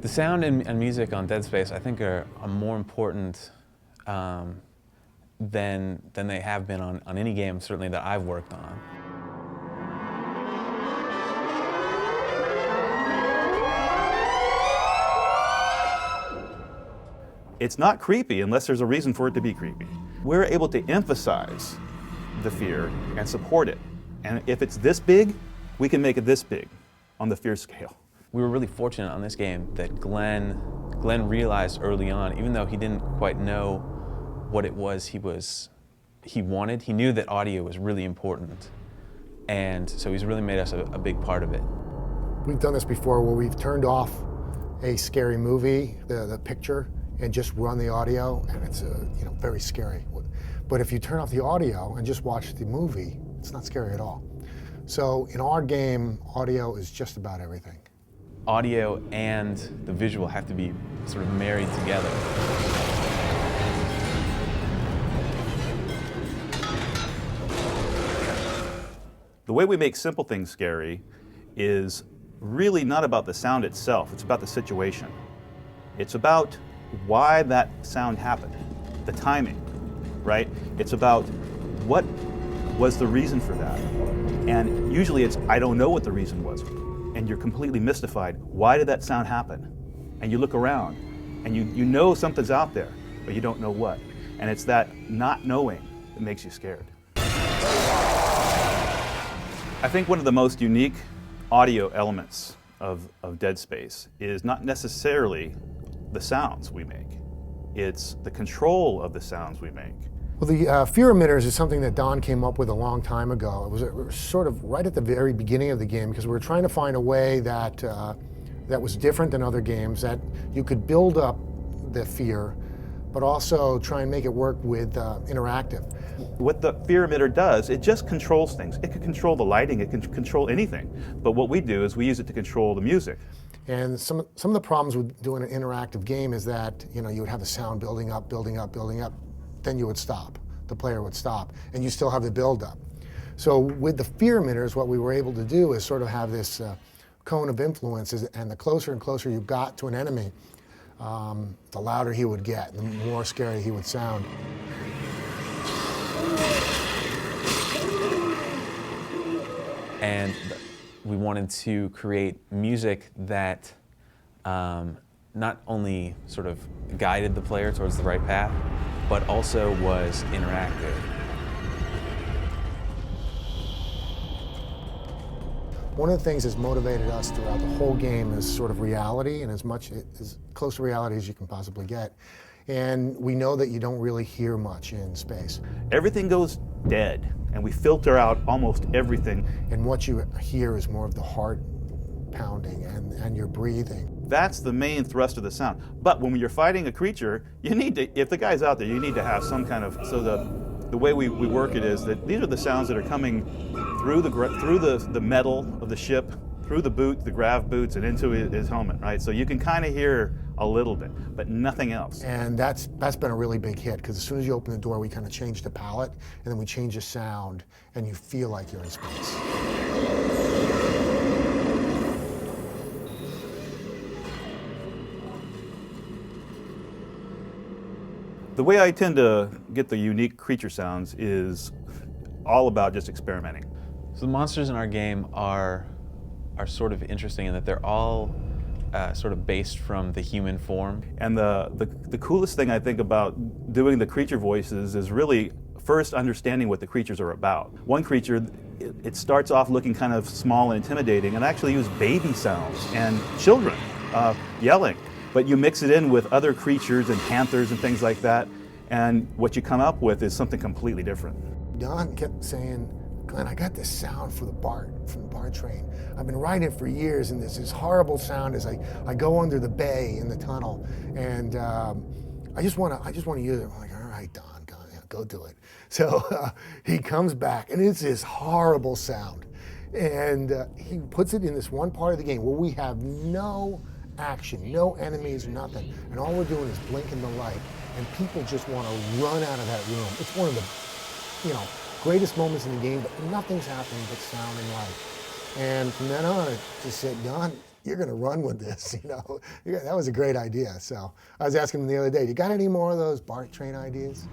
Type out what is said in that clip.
The sound and music on Dead Space, I think, are more important than they have been on any game, certainly that I've worked on. It's not creepy unless there's a reason for it to be creepy. We're able to emphasize the fear and support it. And if it's this big, we can make it this big on the fear scale. We were really fortunate on this game that Glenn realized early on, even though he didn't quite know what it was he wanted, he knew that audio was really important. And so he's really made us a big part of it. We've done this before where we've turned off a scary movie, the picture, and just run the audio, and it's very scary. But if you turn off the audio and just watch the movie, it's not scary at all. So in our game, audio is just about everything. Audio and the visual have to be sort of married together. The way we make simple things scary is really not about the sound itself, it's about the situation. It's about why that sound happened, the timing, right? It's about what was the reason for that. And usually it's, I don't know what the reason was. And you're completely mystified. Why did that sound happen? And you look around and you know something's out there, but you don't know what. And it's that not knowing that makes you scared. I think one of the most unique audio elements of Dead Space is not necessarily the sounds we make. It's the control of the sounds we make. Well, the fear emitters is something that Don came up with a long time ago. It was sort of right at the very beginning of the game because we were trying to find a way that that was different than other games, that you could build up the fear, but also try and make it work with interactive. What the fear emitter does, it just controls things. It can control the lighting, it can control anything. But what we do is we use it to control the music. And some of the problems with doing an interactive game is that you would have the sound building up, building up, building up, then you would stop. The player would stop, and you still have the build-up. So with the fear emitters, what we were able to do is sort of have this cone of influences, and the closer and closer you got to an enemy, the louder he would get, the more scary he would sound. And we wanted to create music that not only sort of guided the player towards the right path, but also was interactive. One of the things that's motivated us throughout the whole game is sort of reality, and as close to reality as you can possibly get. And we know that you don't really hear much in space. Everything goes dead, and we filter out almost everything. And what you hear is more of the heart pounding and your breathing. That's the main thrust of the sound. But when you're fighting a creature, you need to, if the guy's out there, you need to have some kind of, so the way we work it is that these are the sounds that are coming through the metal of the ship, through the boot, the grav boots, and into his helmet, right? So you can kind of hear a little bit, but nothing else. And that's been a really big hit, because as soon as you open the door, we kind of change the palette, and then we change the sound, and you feel like you're in space. The way I tend to get the unique creature sounds is all about just experimenting. So the monsters in our game are sort of interesting in that they're all sort of based from the human form. And the coolest thing I think about doing the creature voices is really first understanding what the creatures are about. One creature, it starts off looking kind of small and intimidating, and actually use baby sounds and children yelling. But you mix it in with other creatures and panthers and things like that, and what you come up with is something completely different. Don kept saying, Glenn, I got this sound from the BART train. I've been riding it for years, and there's this horrible sound as I go under the bay in the tunnel, and I just want to use it. I'm like, all right, Don, go do it. So he comes back, and it's this horrible sound, and he puts it in this one part of the game where we have no action, no enemies, nothing, and all we're doing is blinking the light, and people just want to run out of that room. It's one of the, greatest moments in the game, but nothing's happening but sound and light. And from then on, I just said, Don, you're going to run with this, you know. Yeah, that was a great idea. So I was asking him the other day, you got any more of those BART train ideas?